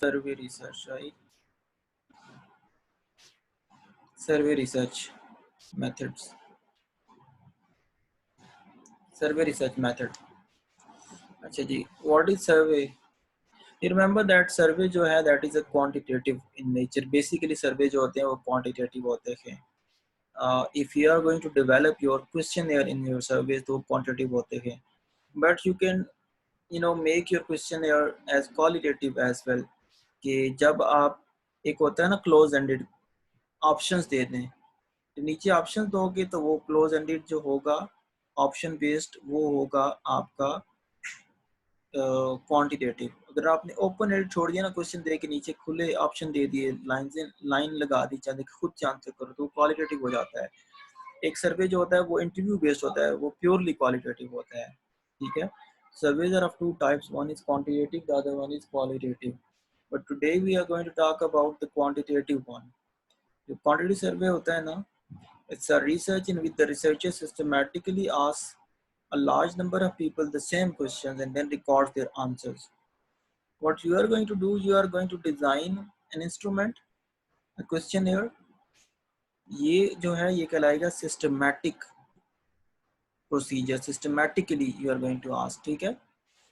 survey research, right? Survey research methods. Survey research method. अच्छा जी, what is survey? You remember that survey जो है that is a quantitative in nature. Basically survey जो होते हैं वो quantitative होते हैं. If you are going to develop your questionnaire in your surveys तो quantitative होते हैं. But you can make your questionnaire as qualitative as well. कि जब आप एक होता है ना क्लोज एंडेड ऑप्शंस दे दें, तो नीचे ऑप्शन दोगे तो वो क्लोज एंडेड जो होगा ऑप्शन बेस्ड वो होगा आपका क्वांटिटेटिव। अगर आपने ओपन एंडेड छोड़ दिया ना क्वेश्चन दे के नीचे खुले ऑप्शन दे दिए, लाइन लगा दी, चाहे खुद से आंसर करो, तो क्वालिटेटिव हो जाता है। एक सर्वे जो होता है वो इंटरव्यू बेस्ड होता है, वो प्योरली क्वालिटेटिव होता है। ठीक है, surveys are of two types, one is quantitative, the other one is qualitative, but today we are going to talk about the quantitative one. जो क्वांटिटी सर्वे होता है ना, it's a research in which the researcher systematically asks a large number of people the same questions and then records their answers. What you are going to do, you are going to design an instrument, a questionnaire. ये जो है ये कहलाएगा systematic procedure, systematically you are going to ask। ठीक है,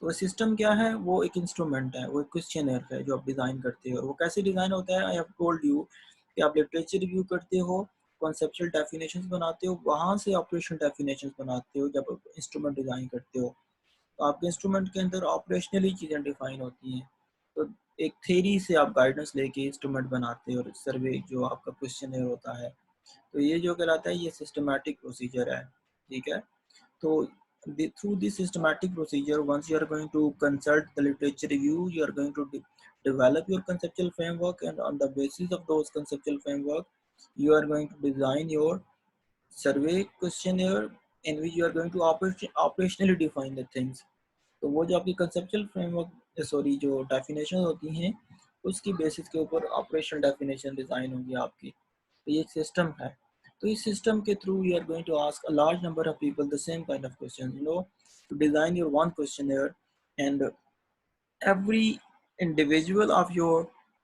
तो system क्या है, वो एक इंस्ट्रूमेंट है, वो एक क्वेश्चनर है जो आप डिज़ाइन करते हो। वो कैसे डिज़ाइन होता है, आई हैव टोल्ड यू कि आप लिटरेचर रिव्यू करते हो, कॉन्सेप्चुअल डेफिनेशंस बनाते हो, वहाँ से ऑपरेशनल डेफिनेशंस बनाते हो। जब आप इंस्ट्रूमेंट डिज़ाइन करते हो तो आपके इंस्ट्रूमेंट के अंदर ऑपरेशनली चीज़ें डिफाइन होती हैं। तो एक थ्योरी से आप गाइडेंस लेके इंस्ट्रूमेंट बनाते हो, और सर्वे जो आपका क्वेश्चनर होता है, तो ये जो कहलाता है ये सिस्टमैटिक प्रोसीजर है। ठीक है, so through this systematic procedure, once you are going to consult the literature review, you are going to develop your conceptual framework, and on the basis of those conceptual framework, you are going to design your survey questionnaire in which you are going to operationally define the things। तो वो जो आपकी conceptual framework sorry जो definition होती हैं उसकी basis के ऊपर ऑपरेशनल डेफिनेशन डिज़ाइन होगी आपकी। तो ये एक सिस्टम है। तो इस सिस्टम के through you are going to ask a large number of people the same kind of question, to design your one questionnaire, and every individual of your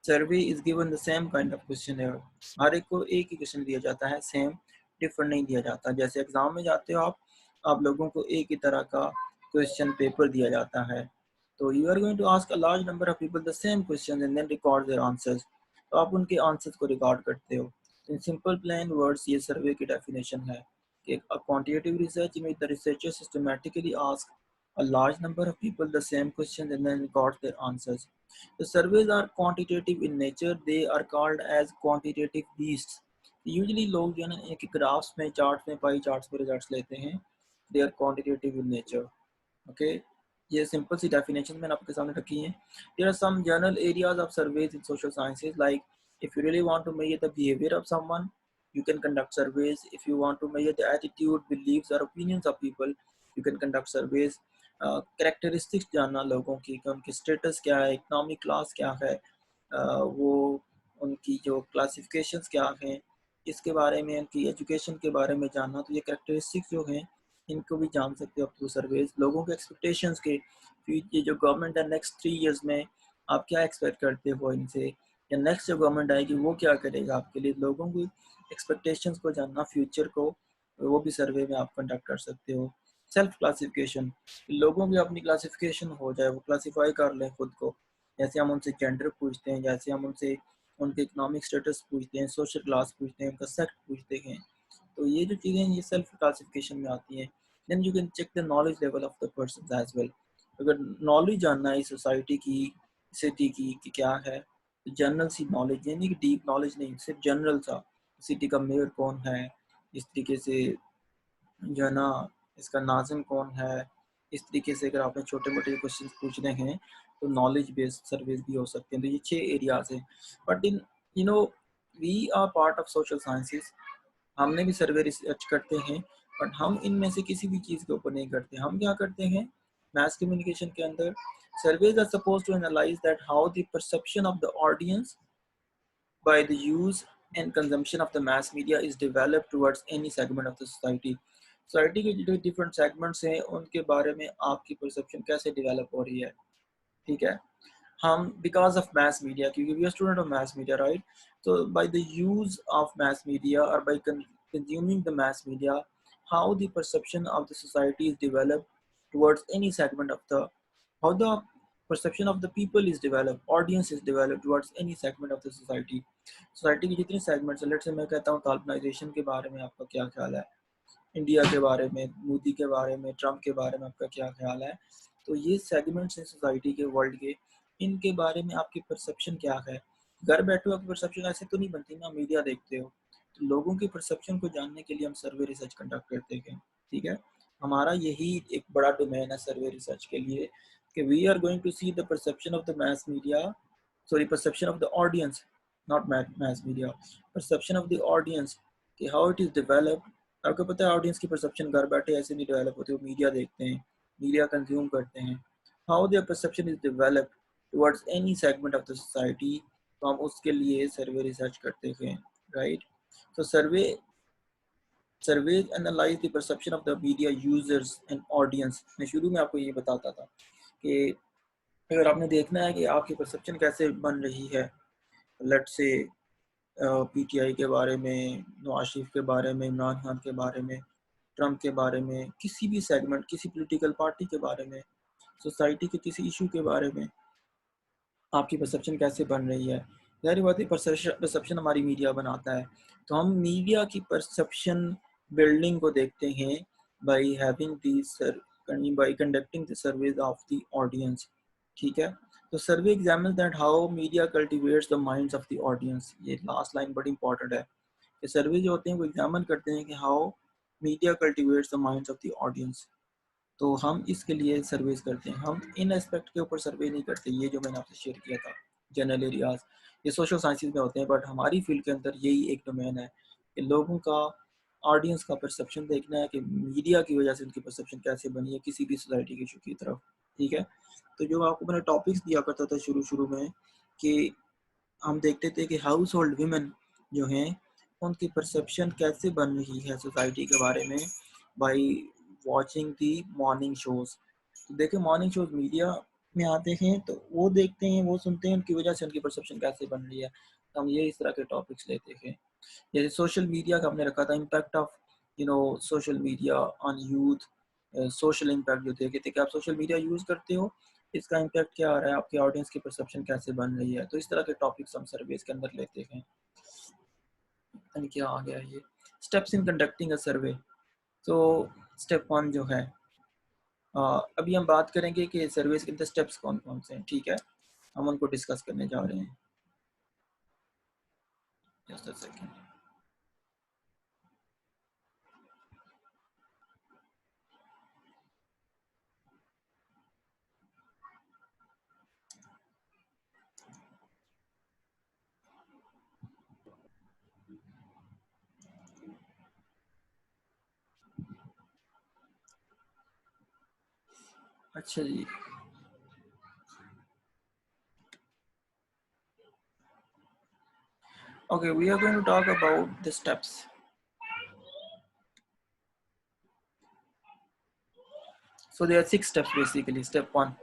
survey is given the same kind of questionnaire। हर एक को एक ही question दिया जाता है, same different नहीं दिया जाता। जैसे एग्जाम में जाते हो आप लोगों को एक ही तरह का क्वेश्चन पेपर दिया जाता है। तो you are going to ask a large number of people the same question and then record their answers. तो आप उनके आंसर्स को रिकॉर्ड करते हो। इन सिंपल प्लेन वर्ड्स ये सर्वे की डेफिनेशन है कि अ क्वांटिटेटिव रिसर्च में the researcher systematically ask a large number of people the same questions and then record their answers। The surveys are quantitative in nature, they are called as quantitative beasts। Usually लोग जो है ना एक graphs में, charts में, pie charts में results लेते हैं। They are quantitative in nature। Okay, ये सिंपल सी डेफिनेशन मैंने आपके सामने रखी है। There are some general areas of surveys in social sciences, like if you really want to measure the behavior of someone, you can conduct surveys। If you want to measure the attitude, beliefs or opinions of people, you can conduct surveys। Characteristics जानना लोगों की कि उनकी status क्या है, economic class क्या है, वो उनकी जो क्लासिफिकेशंस क्या हैं, इसके बारे में, उनकी एजुकेशन के बारे में जानना। तो ये कैरेक्टरिस्टिक्स जो हैं इनको भी जान सकते हो थ्रू सर्वेज। लोगों के एक्सपेक्टेशंस के, ये जो गवर्नमेंट है नेक्स्ट 3 इयर्स में आप क्या एक्सपेक्ट करते हो इनसे, या नेक्स्ट जो गवर्नमेंट आएगी वो क्या करेगा आपके लिए। लोगों की एक्सपेक्टेशंस को जानना, फ्यूचर को, वो भी सर्वे में आप कंडक्ट कर सकते हो। सेल्फ क्लासिफिकेशन, लोगों की अपनी क्लासिफिकेशन हो जाए, वो क्लासीफाई कर लें खुद को। जैसे हम उनसे जेंडर पूछते हैं, जैसे हम उनसे उनके इकोनॉमिक स्टेटस पूछते हैं, सोशल क्लास पूछते हैं, उनका सेक्ट पूछते हैं। तो ये जो चीज़ें ये सेल्फ क्लासिफिकेशन में आती हैं। Then you can check the knowledge level of the person as well. अगर नॉलेज जानना है सोसाइटी की, सिटी की कि क्या है, जनरल सी नॉलेज, यानी कि डीप नॉलेज नहीं, सिर्फ जनरल सा, सिटी का मेयर कौन है, इस तरीके से जो है ना इसका नाज़िम कौन है, इस तरीके से अगर आपने छोटे मोटे क्वेश्चन पूछने हैं तो नॉलेज बेस्ड सर्वेज भी हो सकते हैं। तो ये 6 एरियाज हैं। But in we are part of social sciences, हमने भी सर्वे रिसर्च करते हैं, बट हम इनमें से किसी भी चीज़ के ऊपर नहीं करते। हम क्या करते हैं, मास कम्युनिकेशन के अंदर surveys are suppose to analyse that how the perception of the audience by the use and consumption of the mass media is developed towards any segment of the society। Society के जो different segments हैं उनके बारे में आपकी perception कैसे develop हो रही है। ठीक है, हम because of mass media, क्योंकि we are student of mass media, right? So by the use of mass media, or by consuming the mass media, how the perception of the society is developed towards any segment of the, how the perception of the people is developed, audience is developed towards any segment of the society. Society के जितने segments हैं, let's say मैं कहता हूँ कॉर्पोनाइजेशन के बारे में आपका क्या ख्याल है, इंडिया के बारे में, मोदी के बारे में, ट्रम्प के बारे में आपका क्या ख्याल है। तो ये सेगमेंट्स हैं सोसाइटी के, वर्ल्ड के, इनके बारे में आपकी परसेप्शन क्या है। घर बैठे हुए आपकी परसेप्शन ऐसे तो नहीं बनती ना, मीडिया देखते हो। तो लोगों की परसेप्शन को जानने के लिए हम सर्वे रिसर्च कंडक्ट करते हैं, ठीक है। हमारा यही एक बड़ा डोमेन है सर्वे रिसर्च के लिए, कि we are going to see the perception of the mass media, sorry perception of the audience, not mass media, perception of the audience, कि हाउ इट इज डेवलप्ड। आपको पता है ऑडियंस की परसेप्शन घर बैठे ऐसे नहीं डेवलप होती, वो मीडिया देखते हैं, मीडिया कंज्यूम करते हैं। How their perception is developed towards any segment of the society, तो हम उसके लिए सर्वे रिसर्च करते हैं, राइट। तो survey analyse the perception of the media users and audience. मैं शुरू में आपको ये बताता था कि अगर आपने देखना है कि आपकी परसेप्शन कैसे बन रही है, लेट्स से पीटीआई के बारे में, नवाज शरीफ के बारे में, इमरान खान के बारे में, ट्रम्प के बारे में, किसी भी सेगमेंट, किसी पॉलिटिकल पार्टी के बारे में, सोसाइटी के किसी इशू के बारे में आपकी परसेप्शन कैसे बन रही है। ज़ाहिर बात है परसेप्शन हमारी मीडिया बनाता है। तो हम मीडिया की परसेप्शन बिल्डिंग को देखते हैं by having this by conducting the surveys of the audience, ठीक है। तो survey examine that how media cultivates the minds of the audience. ये लास्ट लाइन बड़ी इंपॉर्टेंट है कि सर्वे जो होते हैं वो एग्जामिन करते हैं कि how media cultivates the minds of the audience. तो हम इसके लिए सर्वेस करते हैं, हम इन एस्पेक्ट के ऊपर सर्वे नहीं करते। ये जो मैंने आपसे शेयर किया था जनरल एरियाज, ये सोशल साइंसेज में होते हैं, बट हमारी फील्ड के अंदर यही एक डोमेन है कि लोगों का, ऑडियंस का परसेप्शन देखना है कि मीडिया की वजह से उनकी परसेप्शन कैसे बनी है किसी भी सोसाइटी के इशू की तरफ, ठीक है। तो जो आपको मैंने टॉपिक्स दिया करता था शुरू शुरू में, कि हम देखते थे कि हाउस होल्ड वीमेन जो हैं उनकी परसेप्शन कैसे बन रही है सोसाइटी के बारे में, by watching the morning shows. तो देखिए मॉर्निंग शोज मीडिया में आते हैं, तो वो देखते हैं, वो सुनते हैं, उनकी वजह से उनकी परसेप्शन कैसे बन रही है। तो हम ये इस तरह के टॉपिक्स लेते हैं। जैसे सोशल मीडिया का हमने रखा था, impact of social media on youth, social impact जो देखे थे कि आप सोशल मीडिया यूज़ करते हो, इसका इम्पैक्ट क्या आ रहा है, आपके ऑडियंस की परसेप्शन कैसे बन रही है। तो इस तरह के टॉपिक्स हम सर्वेस के अंदर लेते हैं। यानी क्या आ गया ये स्टेप्स इन कंडक्टिंग अ सर्वे। तो स्टेप 1 जो है, अभी हम बात करेंगे कि सर्विस के अंदर स्टेप्स कौन कौन से हैं, ठीक है। हम उनको डिस्कस करने जा रहे हैं। Just a second. अच्छा जी, okay, we are going to talk about the steps. So there are 6 steps basically. Step 1,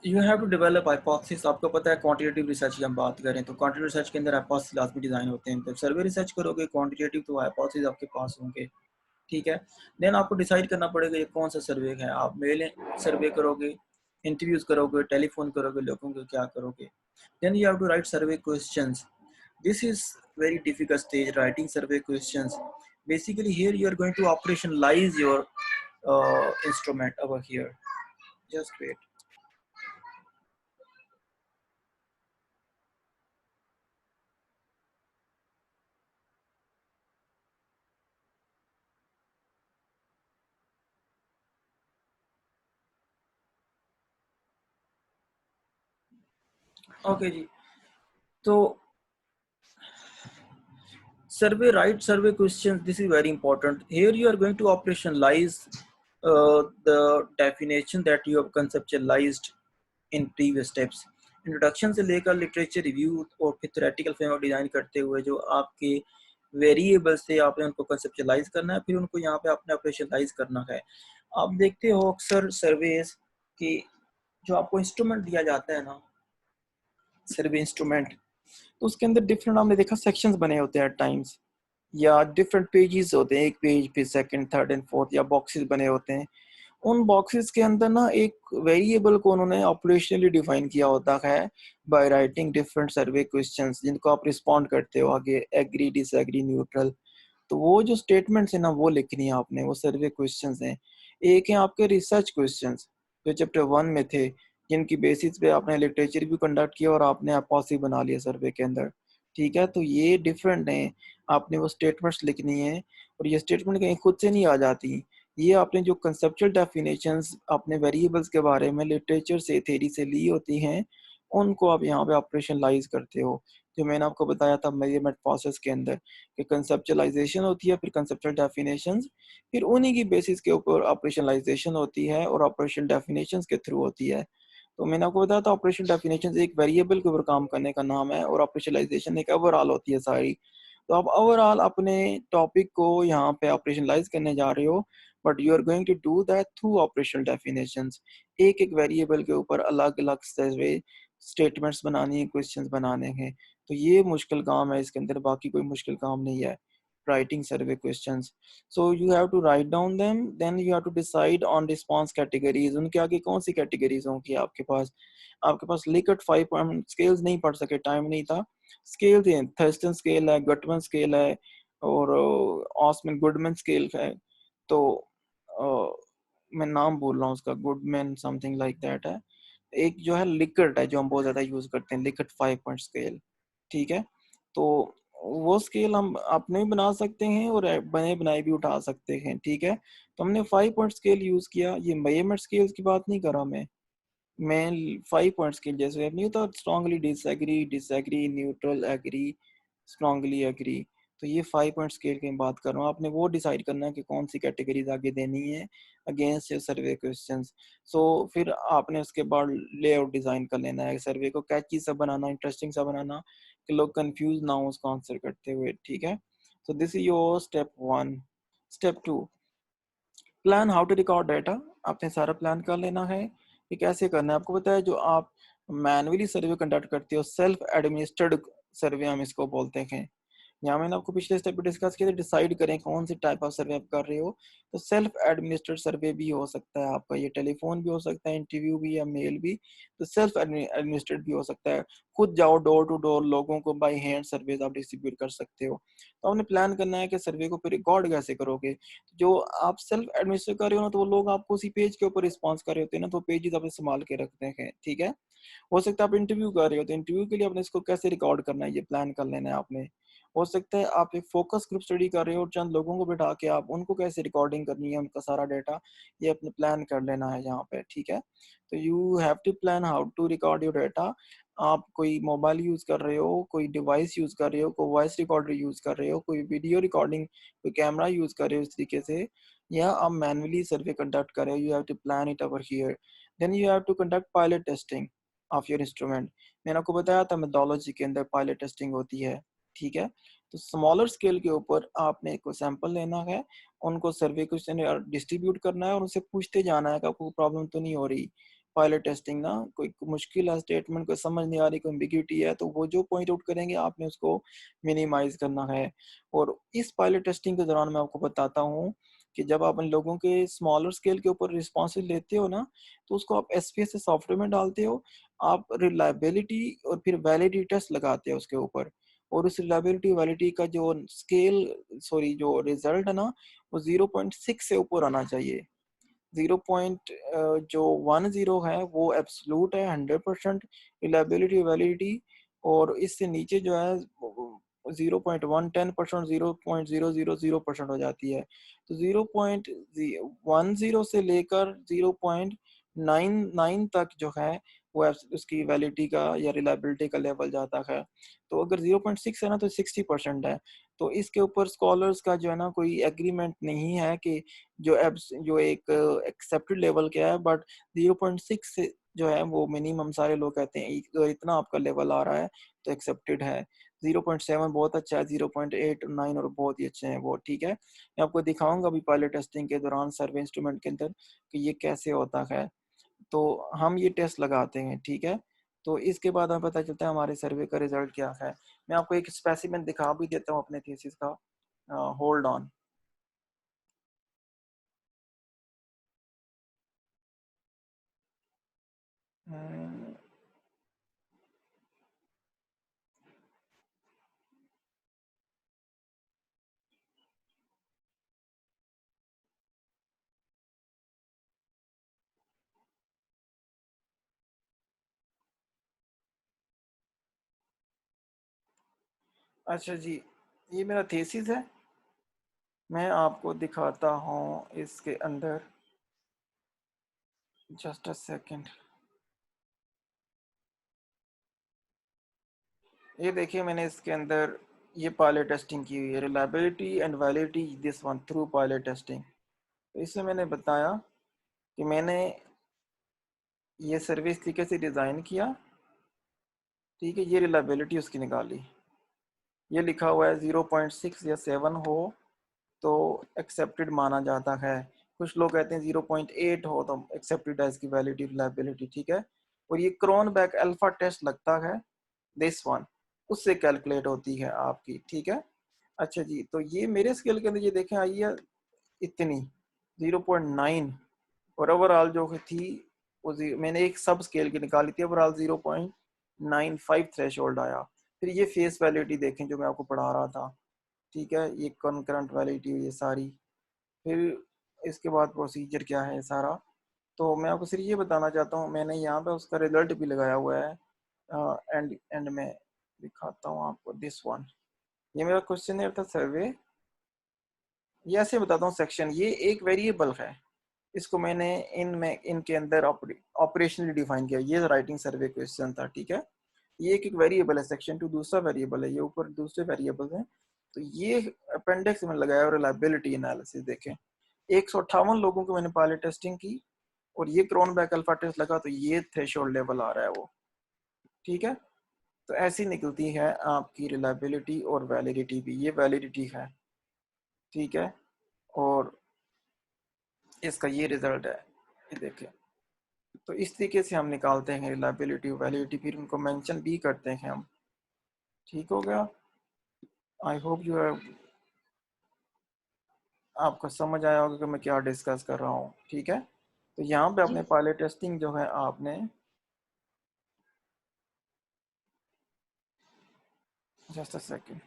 you have to develop hypothesis. आपको पता है क्वांटिटेटिव रिसर्च की हम बात करें तो क्वांटिटेटिव रिसर्च के अंदर हाइपोथेसिस लाजमी डिजाइन होते हैं। तो सर्वे रिसर्च करोगे क्वांटिटेटिव, तो हाइपोथेसिस आपके पास होंगे, ठीक है। देन आपको डिसाइड करना पड़ेगा ये कौन सा सर्वे है। आप मेल सर्वे करोगे, इंटरव्यूज करोगे, टेलीफोन करोगे, लोगों को क्या करोगे। Then you have to write survey questions. This is very difficult stage, writing survey questions. Basically here you are going to operationalize your instrument over here. Just wait. Okay जी, तो survey questions, this is very important. Here you are going to operationalize the definition that you have conceptualized in previous steps. Introduction से लेकर literature review और फिर theoretical framework design करते हुए जो आपके variables से आपने उनको कंसेप्चुलाइज करना है, फिर उनको यहाँ पे आपने ऑपरेशनलाइज करना है। आप देखते हो अक्सर सर्वेज कि जो आपको इंस्ट्रूमेंट दिया जाता है ना, सर्वे इंस्ट्रूमेंट, तो उसके अंदर डिफरेंट आपने देखा सेक्शंस बने होते हैं एट टाइम्स, या डिफरेंट पेजेस होते हैं, एक पेज फिर सेकंड थर्ड एंड फोर्थ, या बॉक्सेस बने होते हैं। उन बॉक्सेस के अंदर ना एक वेरिएबल को उन्होंने ऑपरेशनली डिफाइन किया होता है by writing different survey questions, जिनको आप रिस्पॉन्ड करते हो आगे, एग्री डिसएग्री न्यूट्रल। तो वो जो स्टेटमेंट्स है ना वो लिखनी है आपने, वो सर्वे क्वेश्चंस हैं। एक है आपके रिसर्च क्वेश्चंस जो चैप्टर 1 में थे, जिनकी बेसिस पे आपने लिटरेचर भी कंडक्ट किया और आपने अपॉसी बना लिया सर्वे के अंदर। ठीक है, तो ये डिफरेंट है, आपने वो स्टेटमेंट्स लिखनी है, और ये स्टेटमेंट कहीं खुद से नहीं आ जाती। ये आपने जो कंसेप्चुअल डेफिनेशंस अपने वेरिएबल्स के बारे में लिटरेचर से, थ्योरी से ली होती हैं, उनको आप यहाँ पे ऑपरेशनलाइज करते हो। जो मैंने आपको बताया था मेजरमेंट प्रोसेस के अंदर, कि कंसेप्चुअलाइजेशन होती है, फिर कंसेप्चुअल डेफिनेशंस, फिर उन्हीं की बेसिस के ऊपर ऑपरेशनलाइजेशन होती है, और ऑपरेशन डेफिनेशंस के थ्रू होती है। तो मैंने आपको बताया था ऑपरेशन डेफिनेशंस एक वेरिएबल के ऊपर काम करने का नाम है, और ऑपरेशनलाइजेशन एक ओवरऑल होती है सारी। तो आप ओवरऑल अपने टॉपिक को यहाँ पे ऑपरेशनलाइज करने जा रहे हो, but you are going to do that through operational definitions. एक एक वेरिएबल के ऊपर अलग अलग सर्वे स्टेटमेंट्स बनानी है, क्वेश्चंस बनाने हैं। तो ये मुश्किल काम है इसके अंदर, बाकी कोई मुश्किल काम नहीं है। Writing survey questions, so you have to write down them, then you have to decide on response categories. उनके आगे कौन सी कैटेगरीज होंगी आपके पास लिकट 5 पॉइंट स्केल्स नहीं पढ़ सके, टाइम नहीं था। स्केल्स हैं, थर्स्टन स्केल है, गटमन स्केल है, और ऑसमैन गुडमैन स्केल है। तो मैं नाम बोल रहा हूँ उसका, गुडमैन समथिंग लाइक दैट है। एक जो है लिकट है, जो हम बहुत ज्यादा यूज करते हैं, लिकट 5 पॉइंट स्केल। ठीक है, तो वो स्केल हम अपने भी बना सकते हैं और बने बनाए भी उठा सकते हैं। ठीक है, तो हमने 5 पॉइंट स्केल यूज किया। ये मेजरमेंट स्केल्स की बात नहीं कर रहा मैं 5 पॉइंट स्केल जैसे नहीं होता, strongly disagree, disagree, neutral, agree, strongly agree. तो ये 5 पॉइंट स्केल की बात कर रहा हूँ। आपने वो डिसाइड करना है कि कौन सी कैटेगरीज आगे देनी है अगेंस्ट योर सर्वे क्वेश्चंस। सो फिर आपने उसके बाद लेआउट डिजाइन कर लेना है, सर्वे को कैची सा बनाना, इंटरेस्टिंग सा बनाना, कि लोग कंफ्यूज ना हो उसको आंसर करते हुए। ठीक है, तो this is your step 1। Step 2, plan how to record data. आपने सारा प्लान कर लेना है कि कैसे करना है। आपको पता है, जो आप मैनुअली सर्वे कंडक्ट करते हो, सेल्फ एडमिनिस्टर्ड सर्वे हम इसको बोलते हैं। यहाँ मैंने आपको पिछले स्टेप पे डिस्कस किया था, डिसाइड करें कौन सी टाइप ऑफ सर्वे आप कर रहे हो। तो सेल्फ एडमिनिस्ट्रेड सर्वे भी हो सकता है आपका, ये टेलीफोन भी हो सकता है, इंटरव्यू भी, या मेल भी। तो सेल्फ एडमिनिस्ट्रेड भी हो सकता है, खुद जाओ डोर टू डोर, लोगों को बाय हैंड सर्वे आप डिस्ट्रीब्यूट कर सकते हो। तो आपने प्लान करना है कि सर्वे को फिर रिकॉर्ड कैसे करोगे। जो आप सेल्फ एडमिनिस्ट्रेट कर रहे हो ना, तो वो लोग आपको उसी पेज के ऊपर रिस्पॉन्स कर रहे होते हैं ना, तो पेजेस आप संभाल के रखते हैं। ठीक है, हो सकता है आप इंटरव्यू कर रहे हो, तो इंटरव्यू के लिए आपने इसको कैसे रिकॉर्ड करना है, ये प्लान कर लेना है आपने। हो सकता है आप एक फोकस ग्रुप स्टडी कर रहे हो, चंद लोगों को बिठा के आप उनको कैसे रिकॉर्डिंग करनी है, उनका सारा डाटा, ये अपने प्लान कर लेना है यहाँ पे। ठीक है, तो you have to plan how to record your data. आप कोई मोबाइल यूज कर रहे हो, कोई डिवाइस यूज कर रहे हो, कोई वॉइस रिकॉर्डर यूज कर रहे हो, कोई वीडियो रिकॉर्डिंग, कोई कैमरा यूज कर रहे हो इस तरीके से, या आप मैनुअली सर्वे कंडक्ट कर रहे हो, you have to plan it over here. Then you have to conduct pilot testing of your instrument. मैंने आपको बताया था मेथोडोलॉजी के अंदर पायलट टेस्टिंग होती है। ठीक है, तो स्मॉलर स्केल के ऊपर आपने कोई सैंपल लेना है, उनको सर्वे क्वेश्चन डिस्ट्रीब्यूट करना है, और उनसे पूछते जाना है कि आपको प्रॉब्लम तो नहीं हो रही। पायलट टेस्टिंग ना, कोई मुश्किल है स्टेटमेंट को समझ नहीं आ रही, कोई एम्बिग्यूटी है, तो वो जो पॉइंट आउट करेंगे आपने उसको मिनिमाइज करना है। और इस पायलट टेस्टिंग के दौरान मैं आपको बताता हूँ कि जब आप इन लोगों के स्मॉलर स्केल के ऊपर रिस्पॉन्सेज लेते हो ना, तो उसको आप एसपीएस सॉफ्टवेयर में डालते हो, आप रिलायबिलिटी और फिर वैलिडिटी टेस्ट लगाते हैं उसके ऊपर। और उस रिलायबिलिटी वैलिडिटी का जो स्केल, सॉरी, जो रिजल्ट है ना, वो 0.6 से ऊपर आना चाहिए। 0 पॉइंट जो 10 है वो एब्सोल्यूट है, 100% रिलायबिलिटी वैलिडिटी। और इससे नीचे जो है 0.1 10%, 0.000% हो जाती है। तो 0.10 से लेकर 0.99 तक जो है वो उसकी वैलिडिटी का या रिलायबिलिटी का लेवल जाता है। तो अगर 0.6 है ना, तो 60% है। तो इसके ऊपर स्कॉलर्स का जो है ना कोई एग्रीमेंट नहीं है कि जो एक एक्सेप्टेड लेवल क्या है, बट 0.6 से जो है वो मिनिमम सारे लोग कहते हैं इतना आपका लेवल आ रहा है तो एक्सेप्टेड है। 0.7 बहुत अच्छा है, 0.8 9 और बहुत ही अच्छे हैं वो। ठीक है, मैं आपको दिखाऊंगा अभी पायलट टेस्टिंग के दौरान सर्वे इंस्ट्रूमेंट के अंदर कि ये कैसे होता है। तो हम ये टेस्ट लगाते हैं, ठीक है। तो इसके बाद हमें पता चलता है हमारे सर्वे का रिजल्ट क्या है। मैं आपको एक स्पेसिमेन दिखा भी देता हूँ अपने थीसिस का। Hold on. अच्छा जी, ये मेरा थीसिस है। मैं आपको दिखाता हूँ इसके अंदर, जस्ट अ सेकेंड। ये देखिए मैंने इसके अंदर ये पायलट टेस्टिंग की हुई है, reliability and validity this one through pilot testing. तो इसमें मैंने बताया कि मैंने ये सर्वे इस तरीके से डिज़ाइन किया, ठीक है। ये रिलायबिलिटी उसकी निकाली, ये लिखा हुआ है 0.6 या 7 हो तो एक्सेप्टेड माना जाता है। कुछ लोग कहते हैं 0.8 हो तो एक्सेप्टेड है इसकी वैलिडिटी रिलायबिलिटी, ठीक है। और ये क्रोनबेक अल्फा टेस्ट लगता है, दिस वन, उससे कैलकुलेट होती है आपकी, ठीक है। अच्छा जी, तो ये मेरे स्केल के अंदर ये देखें आई है इतनी 0.9, और ओवरऑल जो थी वो मैंने एक सब स्केल की निकाली थी, ओवरऑल 0.95 थ्रेश होल्ड आया। फिर ये फेस वैलिडिटी देखें जो मैं आपको पढ़ा रहा था, ठीक है, ये कॉन्करेंट वैलिडिटी ये सारी। फिर इसके बाद प्रोसीजर क्या है सारा, तो मैं आपको सिर्फ ये बताना चाहता हूँ, मैंने यहाँ पे उसका रिजल्ट भी लगाया हुआ है। एंड एंड में दिखाता हूँ आपको, दिस वन, ये मेरा क्वेश्चन था सर्वे। ये ऐसे बताता हूँ सेक्शन, ये एक वेरिएबल है, इसको मैंने इनमें इनके अंदर ऑपरेशनली डिफाइन किया। ये राइटिंग सर्वे क्वेश्चन था, ठीक है। ये एक वेरिएबल है, सेक्शन 2 दूसरा वेरिएबल है, ये ऊपर दूसरे वेरिएबल हैं। तो ये अपेंडिक्स में लगाया और रिलायबिलिटी एनालिसिस देखें, 158 लोगों को मैंने पायलट टेस्टिंग की और ये क्रोनबेक अल्फा टेस्ट लगा, तो ये थ्रेशोल्ड लेवल आ रहा है वो, ठीक है। तो ऐसी निकलती है आपकी रिलायबिलिटी और वैलिडिटी भी, ये वैलिडिटी है, ठीक है। और इसका ये रिजल्ट है, ये देखें। तो इस तरीके से हम निकालते हैं रिलायबिलिटी वैलिडिटी, फिर उनको मेंशन भी करते हैं हम, ठीक हो गया। आई होप यू है आपको समझ आया होगा कि मैं क्या डिस्कस कर रहा हूँ, ठीक है। तो यहाँ पे अपने जी पायलट टेस्टिंग जो है आपने, जस्ट अ सेकंड,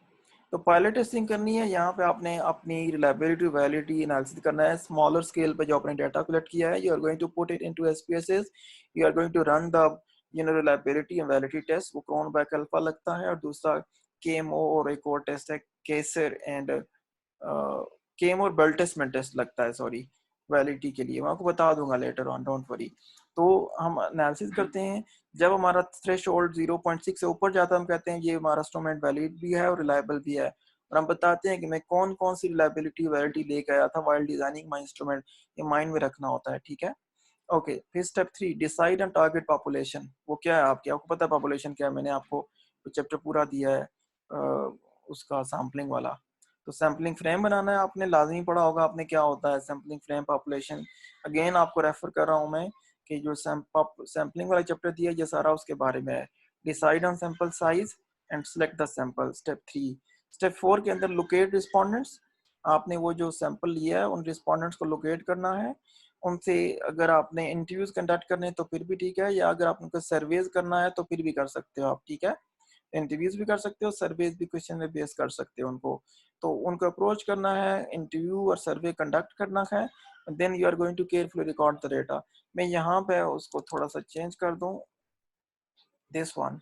तो पायलट टेस्टिंग करनी है, यहाँ पे आपने अपनी रिलायबिलिटी वैलिडिटी एनालिसिस करना है स्मॉलर स्केल पे। जो आपने डाटा कलेक्ट किया है, you are going to put it into SPSS, you are going to run the reliability and validity test. वो क्रोनबेक अल्फा लगता है, और दूसरा केएमओ, और एक और टेस्ट है केसर एंड केम और बेल्टेसमेंट टेस्ट लगता है, सॉरी, वैलिडिटी के लिए। मैं आपको बता दूंगा लेटर ऑन, डोंट वरी। तो हम एनालिसिस करते हैं, जब हमारा थ्रेशोल्ड 0.6 से ऊपर जाता है हम कहते हैं ये हमारा इंस्ट्रूमेंट वैलिड भी है और रिलायबल भी है। और हम बताते हैं कि मैं कौन कौन सी रिलायबिलिटी वैलिडिटी लेके आया था वाइल डिजाइनिंग माई इंस्ट्रूमेंट, ये माइंड में रखना होता है, ठीक है। ओके, फिर step 3, decide on target population. वो क्या है आपकी, आपको पता है पॉपुलेशन क्या है, मैंने आपको चैप्टर पूरा दिया है उसका सैम्पलिंग वाला। तो सैम्पलिंग फ्रेम बनाना है, आपने लाजमी पढ़ा होगा आपने क्या होता है सैम्पलिंग फ्रेम पॉपुलेशन। अगेन आपको रेफर कर रहा हूँ मैं कि जो सैम्पलिंग वाला चैप्टर दिया ये सारा उसके बारे में है। Decide on sample size and select the sample, step 3। Step 4 के अंदर लोकेट रिस्पोंडेंट्स, आपने वो जो सैंपल लिया है उन रिस्पोंडेंट्स को लोकेट करना है। उनसे अगर आपने इंटरव्यूज कंडक्ट करने हैं तो फिर भी ठीक है, या अगर आपको सर्वेज करना है तो फिर भी कर सकते हो आप, ठीक है। इंटरव्यूज भी कर सकते हो, सर्वेज भी क्वेश्चन में बेस कर सकते हो उनको। तो उनको अप्रोच करना है, इंटरव्यू और सर्वे कंडक्ट करना है, then you are going to carefully record the data. मैं यहाँ पे उसको थोड़ा सा चेंज कर दूं, this one,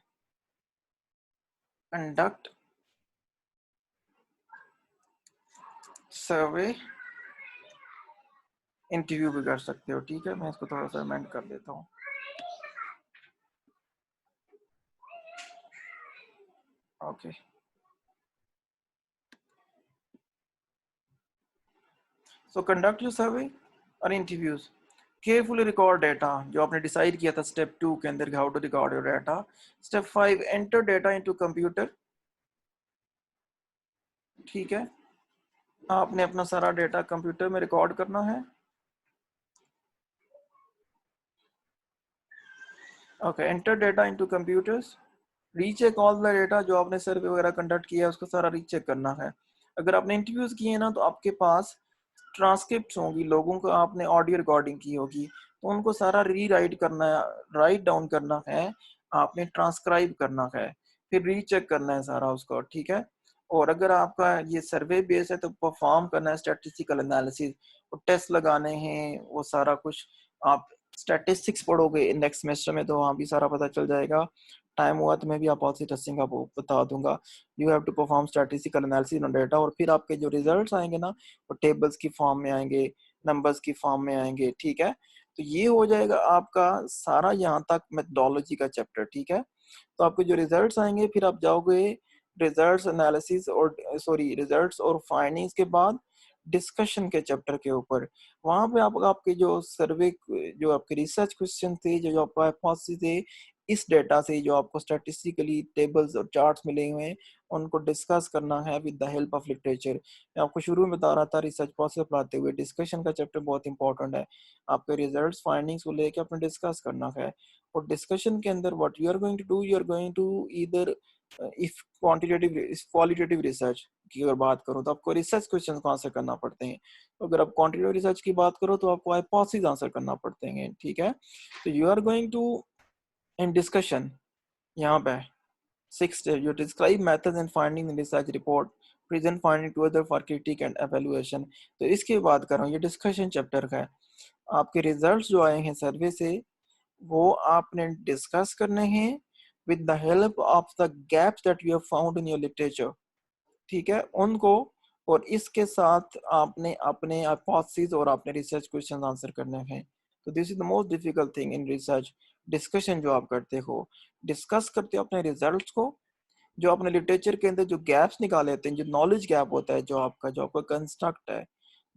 conduct survey, interview भी कर सकते हो, ठीक है। मैं इसको थोड़ा सा अमेंड कर देता हूँ, ओके। सो कंडक्ट योर सर्वे और इंटरव्यूज, केयरफुली रिकॉर्ड डेटा जो आपने डिसाइड किया था स्टेप 2 के अंदर, how to record your data. Step 5, enter data into computer, ठीक है। आपने अपना सारा डेटा कंप्यूटर में रिकॉर्ड करना है। Okay, enter data into computers, recheck all the data जो आपने सर्वे वगैरह कंडक्ट किया है उसको सारा रीचेक करना है। अगर आपने इंटरव्यूज किए हैं ना तो आपके पास ट्रांसक्रिप्ट्स होंगी, लोगों को आपने ऑडियो रिकॉर्डिंग की होगी, तो उनको सारा रीराइट करना है, राइट डाउन करना है, आपने ट्रांसक्राइब करना है, फिर रीचेक करना है सारा उसको, ठीक है। और अगर आपका ये सर्वे बेस है तो परफॉर्म करना है स्टैटिस्टिकल एनालिसिस, वो टेस्ट लगाने हैं, वो सारा कुछ आप स्टैटिस्टिक्स पढ़ोगे नेक्स्ट सेमेस्टर में तो वहाँ भी सारा पता चल जाएगा। टाइम हुआ तो मैं भी आप से टेस्टिंग का वो बता दूंगा। You have to perform statistical analysis on data, और फिर आपके जो रिजल्ट्स आएंगे ना वो टेबल्स की फॉर्म में आएंगे, नंबर्स की फॉर्म में आएंगे, ठीक है। तो ये हो जाएगा आपका सारा यहाँ तक मेथडोलॉजी का चैप्टर, ठीक है। तो आपके जो रिजल्ट्स आएंगे फिर आप जाओगे रिजल्ट्स एनालिसिस और सॉरी रिजल्ट्स और फाइंडिंग्स के बाद डिस्कशन के चैप्टर के ऊपर। वहां पे आप आपके जो सर्वे जो आपके रिसर्च क्वेश्चन थे, जो जो आपका हाइपोथेसिस थे, इस डेटा से जो आपको स्टैटिस्टिकली टेबल्स और चार्ट्स मिले हुए हैं उनको डिस्कस करना है with the help of literature. मैं आपको शुरू में बता रहा था रिसर्च प्रोसेस पढ़ाते हुए डिस्कशन का चैप्टर बहुत इंपॉर्टेंट है। आपके रिजल्ट्स फाइंडिंग्स को लेकर आपने डिस्कस करना है, और डिस्कशन के अंदर what you are going to do, you are going to either if quantitative if qualitative research की अगर बात करूं तो आपको रिसर्च क्वेश्चन को आंसर करना पड़ते हैं। तो अगर आप क्वांटिटेटिव रिसर्च की बात करो तो आपको हाइपोथेसिस आंसर करना पड़ते हैं, ठीक है। तो you are going to in discussion यहाँ पे 6 step, you describe methods and findings in research report, present finding to other for critique and evaluation। तो इसके बाद कर रहा हूँ, ये डिस्कशन चैप्टर का है। आपके रिजल्ट्स जो आए हैं सर्वे से वो आपने डिस्कस करने हैं with the help of the gaps that you have found in your literature, ठीक है उनको। और इसके साथ आपने अपने हाइपोथेसिस और अपने रिसर्च क्वेश्चन आंसर करने हैं। तो this is the most difficult thing in research. Discussion जो आप करते हो, डिस्कस करते हो अपने रिजल्ट्स को, जो आपने लिटरेचर के अंदर जो गैप्स निकाले होते हैं, जो नॉलेज गैप होता है, जो आपका कंस्ट्रक्ट है,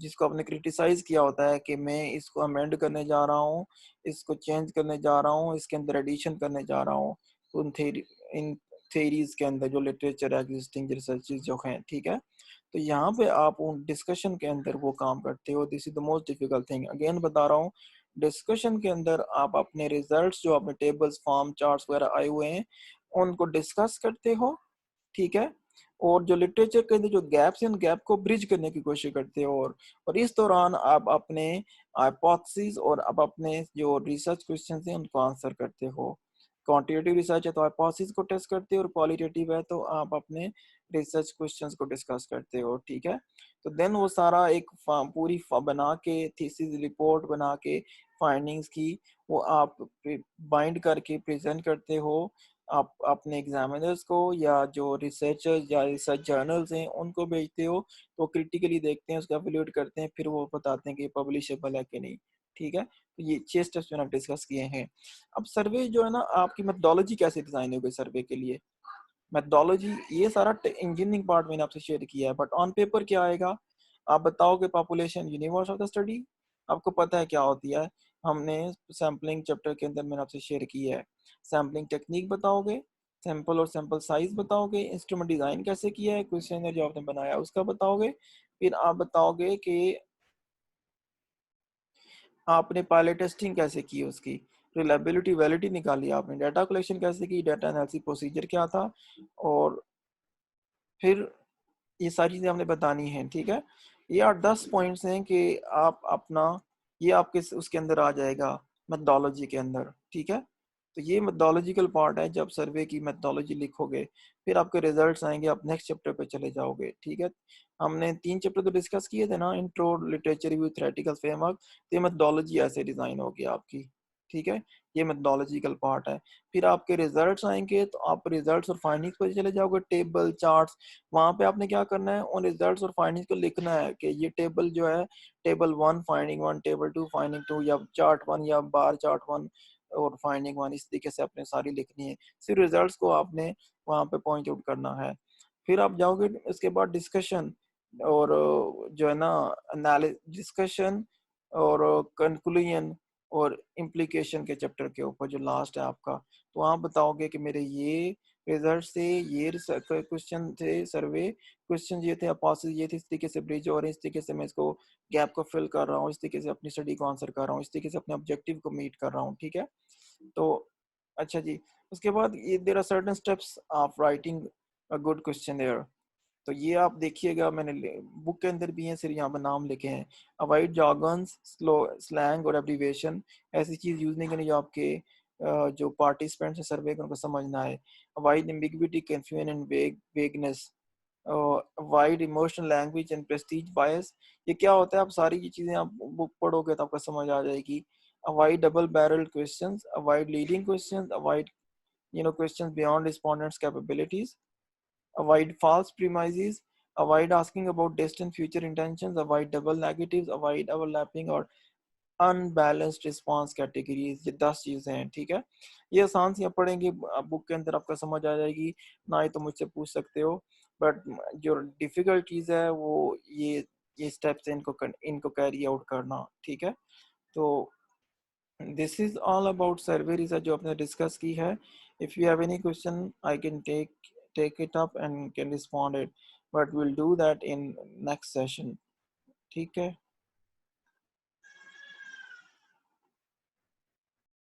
जिसको आपने क्रिटिसाइज किया होता है कि मैं इसको अमेंड करने जा रहा हूँ, इसको चेंज करने जा रहा हूँ, इसके अंदर एडिशन करने जा रहा हूँ, इन थेरीज के अंदर जो लिटरेचर एग्जिस्टिंग रिसर्चेज जो हैं, ठीक है। तो यहाँ पे आप उन डिस्कशन के अंदर वो काम करते हो। This is the most difficult thing, again बता रहा हूँ। डिस्कशन के अंदर आप अपने रिजल्ट्स जो अपने टेबल्स फॉर्म चार्ट्स वगैरह आए हुए हैं उनको डिस्कस करते हो, ठीक है। और जो लिटरेचर के अंदर जो गैप्स हैं उन गैप को ब्रिज करने की कोशिश करते हो, और इस दौरान आप अपने हाइपोथेसिस और आप अपने जो रिसर्च क्वेश्चंस हैं उनको आंसर करते हो। क्वांटिटेटिव रिसर्च है तो हाइपोथेसिस को टेस्ट करते हो, और क्वालिटेटिव है तो आप अपने रिसर्च क्वेश्चंस को डिस्कस करते हो, ठीक है। तो देन वो सारा एक पूरी बना के थीसिस रिपोर्ट बना के फाइंडिंग्स की वो आप बाइंड करके प्रेजेंट करते हो आप अपने एग्जामिनर्स को, या जो रिसर्चर्स या रिसर्च जर्नल्स हैं उनको भेजते हो। तो क्रिटिकली देखते हैं, उसका एवेल्यूएट करते हैं, फिर वो बताते हैं कि पब्लिशेबल है कि नहीं, ठीक है। तो ये 6 स्टेप्स मैंने डिस्कस किए हैं। अब सर्वे जो है ना, आपकी मेथोडोलॉजी कैसे डिजाइन होगी सर्वे के लिए, मेथोडोलॉजी ये सारा इंजीनियरिंग पार्ट मैंने आपसे शेयर किया है, बट ऑन पेपर क्या आएगा, आप बताओगे population universe of the study, आपको पता है क्या होती है। हमने सैम्पलिंग चैप्टर के अंदर मैंने आपसे शेयर किया है। सैम्पलिंग टेक्निक बताओगे, सैंपल और सैंपल साइज बताओगे, इंस्ट्रूमेंट डिजाइन कैसे किया है, क्वेश्चन जो आपने बनाया उसका बताओगे, फिर आप बताओगे कि आपने पायलट टेस्टिंग कैसे की, उसकी रिलायबिलिटी वैलिडिटी निकाली आपने, डाटा कलेक्शन कैसे की, डाटा एनालिसिस प्रोसीजर क्या था, और फिर ये सारी चीज़ें हमने बतानी हैं, ठीक है। ये 8-10 पॉइंट्स हैं कि आप अपना ये आपके उसके अंदर आ जाएगा मेथोडोलॉजी के अंदर, ठीक है। तो ये मेथोडोलॉजिकल पार्ट है, जब सर्वे की मेथोडोलॉजी लिखोगे फिर आपके रिजल्ट्स आएंगे, आप नेक्स्ट चैप्टर पे चले जाओगे, ठीक है। हमने 3 चैप्टर तो डिस्कस किए थे ना, intro, literature review, theoretical framework. तो ये मेथोडोलॉजी ऐसे डिजाइन होगी आपकी, ठीक है। ये मेथोडोलॉजिकल पार्ट है। फिर आपके रिजल्ट्स आएंगे तो आप रिजल्ट्स और फाइंडिंग्स पर चले जाओगे, टेबल चार्ट्स, वहां पे आपने क्या करना है, उन रिजल्ट्स और फाइंडिंग्स को लिखना है कि ये टेबल जो है, टेबल 1 फाइंडिंग 1, टेबल 2 फाइंडिंग 2, या चार्ट 1 या बार चार्ट 1 और फाइंडिंग 1, इस तरीके से आपने सारी लिखनी है। फिर रिजल्ट्स को आपने वहां पे पॉइंट आउट करना है। फिर आप जाओगे इसके बाद डिस्कशन, और जो है ना डिस्कशन और कंक्लूजन और इम्प्लीकेशन के चैप्टर के ऊपर जो लास्ट है आपका। तो आप बताओगे कि मेरे ये रिजल्ट से ये क्वेश्चन थे, सर्वे क्वेश्चन ये थे, अपोसिस ये थे, इस तरीके से ब्रिज, और इस तरीके से मैं इसको गैप को फिल कर रहा हूँ, इस तरीके से अपनी स्टडी को आंसर कर रहा हूँ, इस तरीके से अपने ऑब्जेक्टिव को मीट कर रहा हूँ, ठीक है। तो अच्छा जी, उसके बाद ये there are certain steps of writing a good questionnaire. तो ये आप देखिएगा, मैंने बुक के अंदर भी है, सिर्फ यहाँ पर नाम लिखे हैं। अवॉइड jargons, स्लो स्लैंग और एब्रिविएशन। ऐसी चीज़ यूज़ नहीं करनी जो आपके जो पार्टिसिपेंट्स हैं सर्वे के उनको समझ ना आए। Avoid ambiguity, confusion and vagueness. Avoid emotional language and prestige bias. ये क्या होता है, आप सारी ये चीज़ें आप बुक पढ़ोगे तो आपको समझ आ जाएगी। Avoid double barrel questions, avoid leading questions, avoid questions beyond respondents' capabilities, avoid false premises, avoid asking about distant future intentions, avoid double negatives, avoid overlapping और अनबैलेंस्ड रिस्पॉन्स कैटेगरीज। ये 10 चीज़ें हैं, ठीक है। ये आसान सी आप पढ़ेंगे, बुक के अंदर आपका समझ आ जाएगी, ना ही तो मुझसे पूछ सकते हो। बट जो डिफ़िकल्ट चीज़ है वो ये स्टेप्स हैं, इनको कैरी आउट करना, ठीक है। तो this is all about survey research जो आपने डिस्कस की है। If you have any question I can take it up and can respond it, but will do that in next session, ठीक है।